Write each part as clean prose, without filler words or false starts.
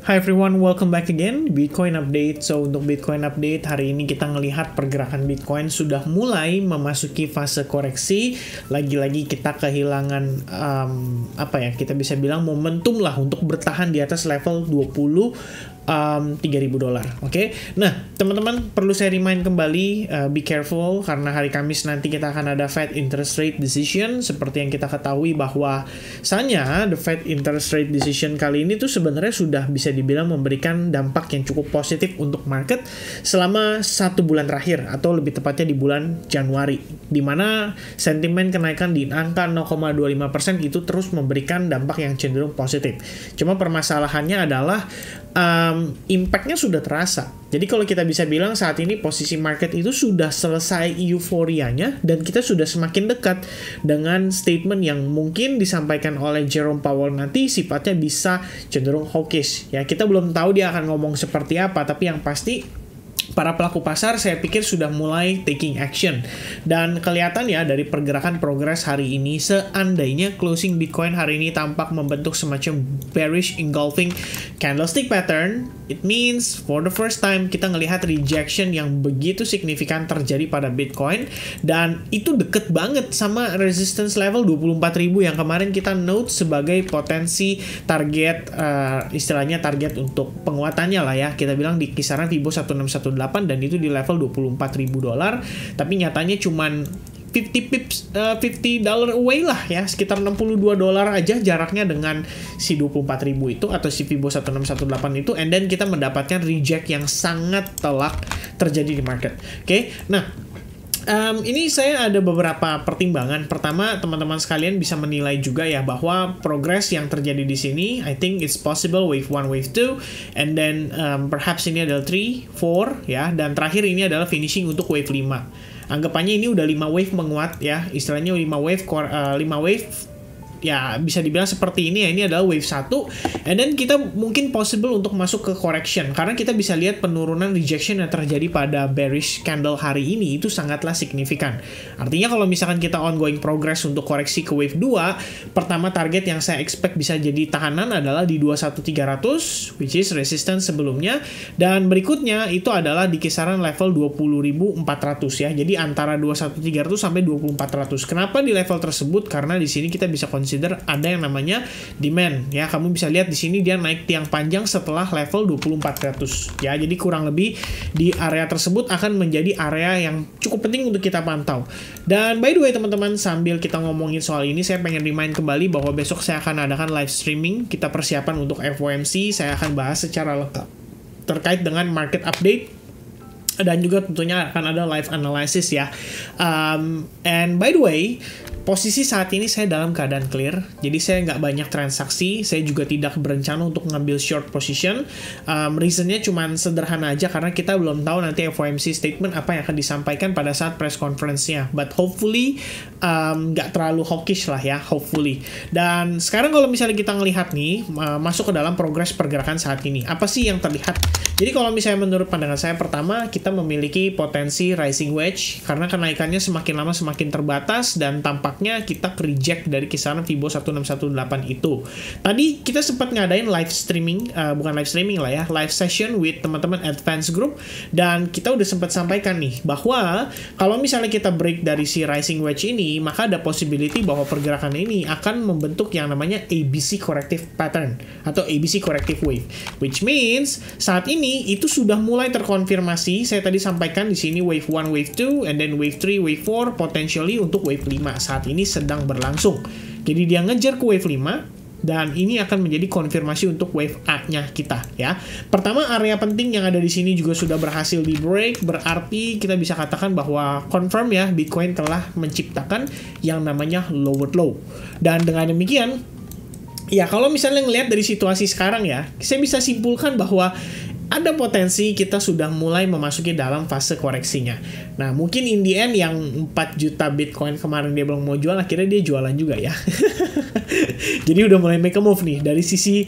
Hi everyone, welcome back again Bitcoin Update. So untuk Bitcoin Update hari ini kita ngelihat pergerakan Bitcoin sudah mulai memasuki fase koreksi. Lagi-lagi kita kehilangan kita bisa bilang momentum lah untuk bertahan di atas level 3.000 dolar. Oke. Nah, teman-teman perlu saya remind kembali, be careful karena hari Kamis nanti kita akan ada Fed interest rate decision. Seperti yang kita ketahui bahwa the Fed interest rate decision kali ini tuh sebenarnya sudah bisa dibilang memberikan dampak yang cukup positif untuk market selama 1 bulan terakhir atau lebih tepatnya di bulan Januari, di mana sentimen kenaikan di angka 0,25% itu terus memberikan dampak yang cenderung positif. Cuma permasalahannya adalah impact-nya sudah terasa. Jadi kalau kita bisa bilang saat ini posisi market itu sudah selesai euforianya dan kita sudah semakin dekat dengan statement yang mungkin disampaikan oleh Jerome Powell nanti sifatnya bisa cenderung hawkish. Ya, kita belum tahu dia akan ngomong seperti apa, tapi yang pasti para pelaku pasar saya pikir sudah mulai taking action. Dan kelihatan ya dari pergerakan progres hari ini, seandainya closing Bitcoin hari ini tampak membentuk semacam bearish engulfing candlestick pattern, it means for the first time kita ngelihat rejection yang begitu signifikan terjadi pada Bitcoin, dan itu deket banget sama resistance level 24.000 yang kemarin kita note sebagai potensi target, istilahnya target untuk penguatannya lah ya. Kita bilang di kisaran Fibo 1618 dan itu di level 24.000 dolar, tapi nyatanya cuman 50 dollar away lah ya, sekitar 62 dolar aja jaraknya dengan si 24.000 itu atau si Fibo 1618 itu, and then kita mendapatkan reject yang sangat telak terjadi di market. Oke. Nah, ini saya ada beberapa pertimbangan. Pertama, teman-teman sekalian bisa menilai juga ya bahwa progres yang terjadi di sini, I think it's possible wave 1, wave 2, and then perhaps ini adalah 3, 4 ya, dan terakhir ini adalah finishing untuk wave 5. Anggapannya ini udah 5 wave menguat ya, istilahnya 5 wave ya bisa dibilang seperti ini ya. Ini adalah wave 1, and then kita mungkin possible untuk masuk ke correction karena kita bisa lihat penurunan rejection yang terjadi pada bearish candle hari ini itu sangatlah signifikan. Artinya kalau misalkan kita ongoing progress untuk koreksi ke wave 2, pertama target yang saya expect bisa jadi tahanan adalah di 21.300 which is resistance sebelumnya, dan berikutnya itu adalah di kisaran level 20.400 ya. Jadi antara 21.300 sampai 24.000. Kenapa di level tersebut? Karena di sini kita bisa ada yang namanya demand ya. Kamu bisa lihat di sini dia naik tiang panjang setelah level 24.000 ya. Jadi kurang lebih di area tersebut akan menjadi area yang cukup penting untuk kita pantau. Dan by the way teman-teman, sambil kita ngomongin soal ini, saya pengen remind kembali bahwa besok saya akan adakan live streaming. Kita persiapan untuk FOMC. Saya akan bahas secara lengkap terkait dengan market update, dan juga tentunya akan ada live analysis ya. And by the way, posisi saat ini saya dalam keadaan clear, jadi saya nggak banyak transaksi, saya juga tidak berencana untuk ngambil short position. Reasonnya cuma sederhana aja, karena kita belum tahu nanti FOMC statement apa yang akan disampaikan pada saat press conference-nya. But hopefully nggak terlalu hawkish lah ya, hopefully. Dan sekarang kalau misalnya kita ngelihat nih, masuk ke dalam progres pergerakan saat ini, apa sih yang terlihat? Jadi kalau misalnya menurut pandangan saya, pertama kita memiliki potensi rising wedge karena kenaikannya semakin lama semakin terbatas, dan tampaknya kita reject dari kisaran Fibo 1618 itu. Tadi kita sempat ngadain live streaming, bukan live streaming lah ya, live session with teman-teman advance group, dan kita udah sempat sampaikan nih bahwa kalau misalnya kita break dari si rising wedge ini, maka ada possibility bahwa pergerakan ini akan membentuk yang namanya ABC corrective pattern atau ABC corrective wave, which means saat ini itu sudah mulai terkonfirmasi. Saya tadi sampaikan di sini wave 1, wave 2, and then wave 3, wave 4, potentially untuk wave 5 saat ini sedang berlangsung. Jadi dia ngejar ke wave 5, dan ini akan menjadi konfirmasi untuk wave A-nya kita ya. Pertama, area penting yang ada di sini juga sudah berhasil di break, berarti kita bisa katakan bahwa confirm ya, Bitcoin telah menciptakan yang namanya lower low. Dan dengan demikian ya, kalau misalnya ngelihat dari situasi sekarang ya, saya bisa simpulkan bahwa ada potensi kita sudah mulai memasuki dalam fase koreksinya. Nah, mungkin in the end yang 4 juta Bitcoin kemarin dia belum mau jual, akhirnya dia jualan juga ya. Jadi udah mulai make a move nih dari sisi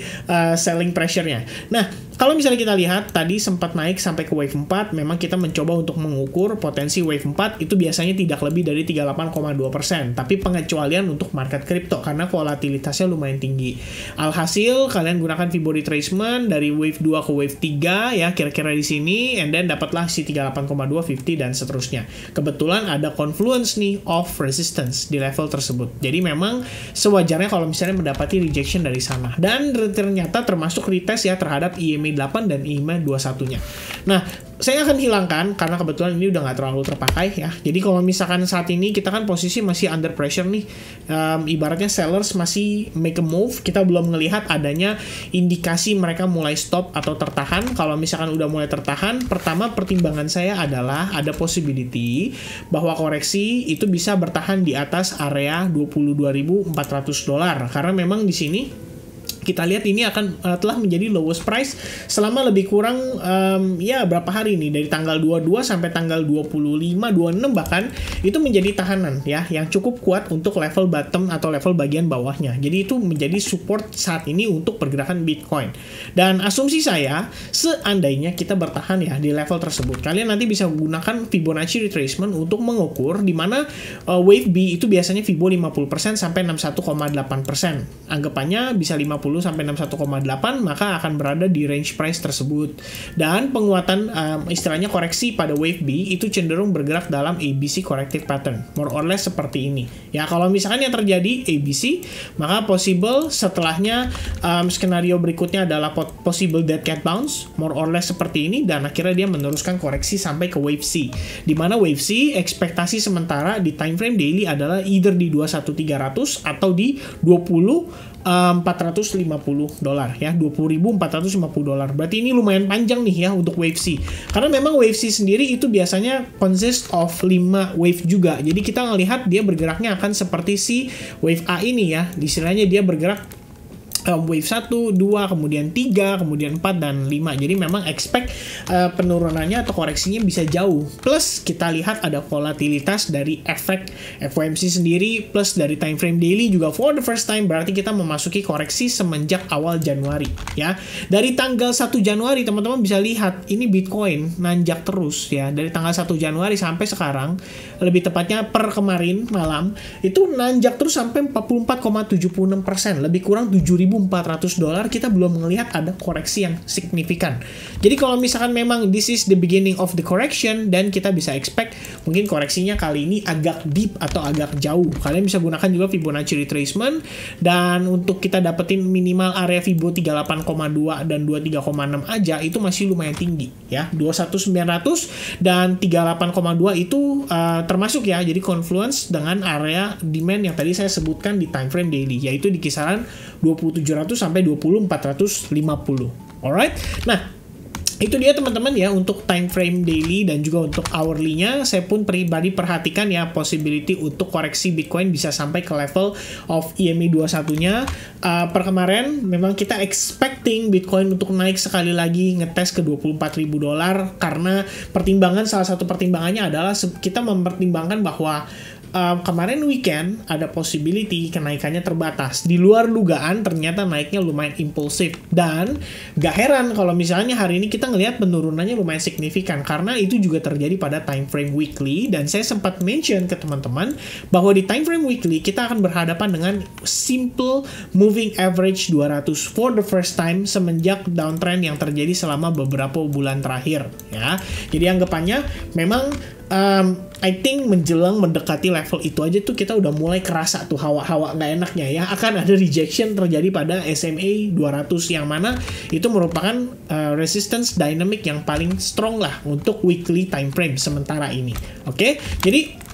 selling pressure-nya. Nah, kalau misalnya kita lihat tadi sempat naik sampai ke wave 4, memang kita mencoba untuk mengukur potensi wave 4 itu biasanya tidak lebih dari 38,2%. Tapi pengecualian untuk market crypto karena volatilitasnya lumayan tinggi. Alhasil kalian gunakan Fibo retracement dari wave 2 ke wave 3 ya kira-kira di sini, and then dapatlah si 38,2, 50 dan seterusnya. Kebetulan ada confluence nih of resistance di level tersebut. Jadi memang sewajarnya kalau misalnya mendapati rejection dari sana. Dan ternyata termasuk retest ya terhadap EMA 8 dan EMA 21-nya. Nah, saya akan hilangkan karena kebetulan ini udah nggak terlalu terpakai ya. Jadi kalau misalkan saat ini kita kan posisi masih under pressure nih, ibaratnya sellers masih make a move, kita belum melihat adanya indikasi mereka mulai stop atau tertahan. Kalau misalkan udah mulai tertahan, pertama pertimbangan saya adalah ada possibility bahwa koreksi itu bisa bertahan di atas area $22.400 karena memang di sini kita lihat ini akan telah menjadi lowest price selama lebih kurang ya berapa hari nih, dari tanggal 22 sampai tanggal 25, 26 bahkan itu menjadi tahanan ya yang cukup kuat untuk level bottom atau level bagian bawahnya. Jadi itu menjadi support saat ini untuk pergerakan Bitcoin. Dan asumsi saya seandainya kita bertahan ya di level tersebut, kalian nanti bisa menggunakan Fibonacci retracement untuk mengukur di mana wave B itu biasanya Fibo 50% sampai 61,8%. Anggapannya bisa 50 sampai 61,8, maka akan berada di range price tersebut. Dan penguatan istilahnya koreksi pada wave B itu cenderung bergerak dalam ABC corrective pattern, more or less seperti ini. Ya, kalau misalkan yang terjadi ABC, maka possible setelahnya skenario berikutnya adalah possible dead cat bounce, more or less seperti ini, dan akhirnya dia meneruskan koreksi sampai ke wave C. Di mana wave C ekspektasi sementara di time frame daily adalah either di 21.300 atau di $450 ya, $20.450. Berarti ini lumayan panjang nih ya untuk wave C. Karena memang wave C sendiri itu biasanya consist of 5 wave juga. Jadi kita ngelihat dia bergeraknya akan seperti si wave A ini ya. Istilahnya dia bergerak wave 1, 2, kemudian 3, kemudian 4, dan 5. Jadi memang expect penurunannya atau koreksinya bisa jauh. Plus kita lihat ada volatilitas dari efek FOMC sendiri, plus dari time frame daily juga for the first time, berarti kita memasuki koreksi semenjak awal Januari ya. Dari tanggal 1 Januari teman-teman bisa lihat ini Bitcoin nanjak terus ya. Dari tanggal 1 Januari sampai sekarang, lebih tepatnya per kemarin malam, itu nanjak terus sampai 44,76%, lebih kurang $7.400. Kita belum melihat ada koreksi yang signifikan. Jadi kalau misalkan memang this is the beginning of the correction, dan kita bisa expect mungkin koreksinya kali ini agak deep atau agak jauh. Kalian bisa gunakan juga Fibonacci retracement, dan untuk kita dapetin minimal area Fibo 38,2 dan 23,6 aja itu masih lumayan tinggi ya. 21.900 dan 38,2 itu termasuk ya, jadi confluence dengan area demand yang tadi saya sebutkan di time frame daily, yaitu di kisaran 2700 sampai 2450. Alright. Nah, itu dia teman-teman ya untuk time frame daily dan juga untuk hourly-nya. Saya pun pribadi perhatikan ya possibility untuk koreksi Bitcoin bisa sampai ke level of EMA 21-nya. Per kemarin memang kita expecting Bitcoin untuk naik sekali lagi ngetes ke $24.000 karena salah satu pertimbangannya adalah kita mempertimbangkan bahwa kemarin weekend ada possibility kenaikannya terbatas. Di luar dugaan ternyata naiknya lumayan impulsif. Dan gak heran kalau misalnya hari ini kita ngelihat penurunannya lumayan signifikan, karena itu juga terjadi pada time frame weekly. Dan saya sempat mention ke teman-teman bahwa di time frame weekly kita akan berhadapan dengan simple moving average 200 for the first time semenjak downtrend yang terjadi selama beberapa bulan terakhir ya. Jadi anggapannya memang I think menjelang mendekati level itu aja tuh kita udah mulai kerasa tuh hawa-hawa nggak enaknya ya, akan ada rejection terjadi pada SMA 200 yang mana itu merupakan resistance dynamic yang paling strong lah untuk weekly time frame sementara ini. Oke, jadi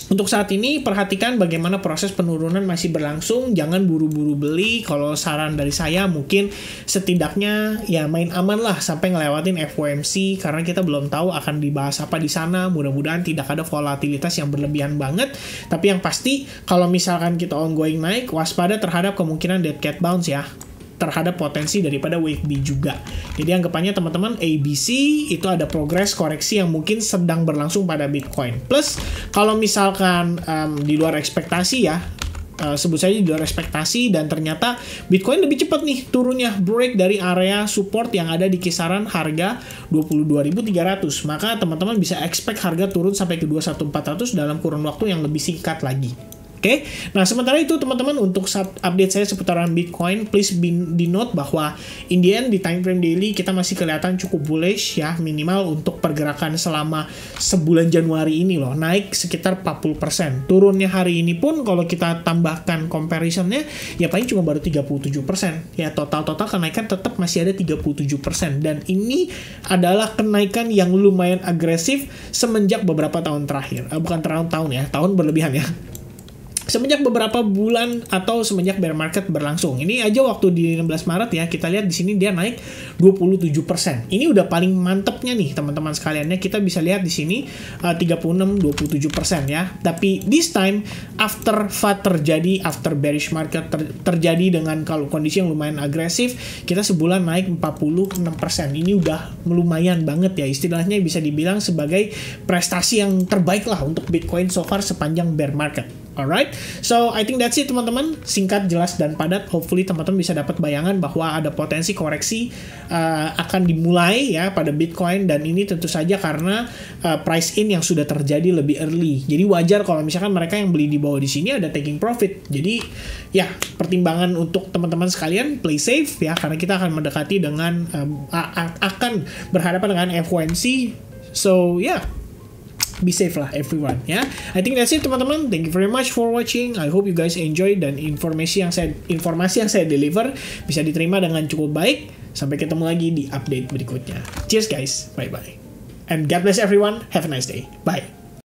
untuk saat ini perhatikan bagaimana proses penurunan masih berlangsung, jangan buru-buru beli. Kalau saran dari saya mungkin setidaknya ya main aman lah sampai ngelewatin FOMC, karena kita belum tahu akan dibahas apa di sana. Mudah-mudahan tidak ada volatilitas yang berlebihan banget. Tapi yang pasti kalau misalkan kita ongoing naik, waspada terhadap kemungkinan dead cat bounce ya, terhadap potensi daripada wave B juga. Jadi anggapannya teman-teman ABC itu ada progres koreksi yang mungkin sedang berlangsung pada Bitcoin. Plus kalau misalkan di luar ekspektasi ya, sebut saja di luar ekspektasi, dan ternyata Bitcoin lebih cepat nih turunnya, break dari area support yang ada di kisaran harga 22.300. Maka teman-teman bisa expect harga turun sampai ke 21.400 dalam kurun waktu yang lebih singkat lagi. Oke, nah sementara itu teman-teman, untuk update saya seputaran Bitcoin, please di note bahwa in the end di time frame daily kita masih kelihatan cukup bullish ya, minimal untuk pergerakan selama sebulan Januari ini loh, naik sekitar 40%. Turunnya hari ini pun kalau kita tambahkan comparisonnya ya paling cuma baru 37%. Ya total kenaikan tetap masih ada 37%, dan ini adalah kenaikan yang lumayan agresif semenjak beberapa tahun terakhir. Bukan tahun ya, tahun berlebihan ya. Semenjak beberapa bulan atau semenjak bear market berlangsung. Ini aja waktu di 16 Maret ya, kita lihat di sini dia naik 27%. Ini udah paling mantepnya nih teman-teman sekaliannya. Kita bisa lihat di sini 36-27% ya. Tapi this time after FUD terjadi, after bearish market terjadi dengan kalau kondisi yang lumayan agresif, kita sebulan naik 46%. Ini udah lumayan banget ya, istilahnya bisa dibilang sebagai prestasi yang terbaik lah untuk Bitcoin so far sepanjang bear market. Alright, so I think that's it teman-teman, singkat, jelas, dan padat. Hopefully teman-teman bisa dapat bayangan bahwa ada potensi koreksi akan dimulai ya pada Bitcoin, dan ini tentu saja karena price in yang sudah terjadi lebih early. Jadi wajar kalau misalkan mereka yang beli di bawah di sini ada taking profit. Jadi ya pertimbangan untuk teman-teman sekalian, play safe ya, karena kita akan mendekati dengan akan berhadapan dengan FOMC. So yeah, be safe lah everyone ya. I think that's it teman-teman. Thank you very much for watching. I hope you guys enjoy, dan informasi yang saya deliver bisa diterima dengan cukup baik. Sampai ketemu lagi di update berikutnya. Cheers guys. Bye bye. And God bless everyone. Have a nice day. Bye.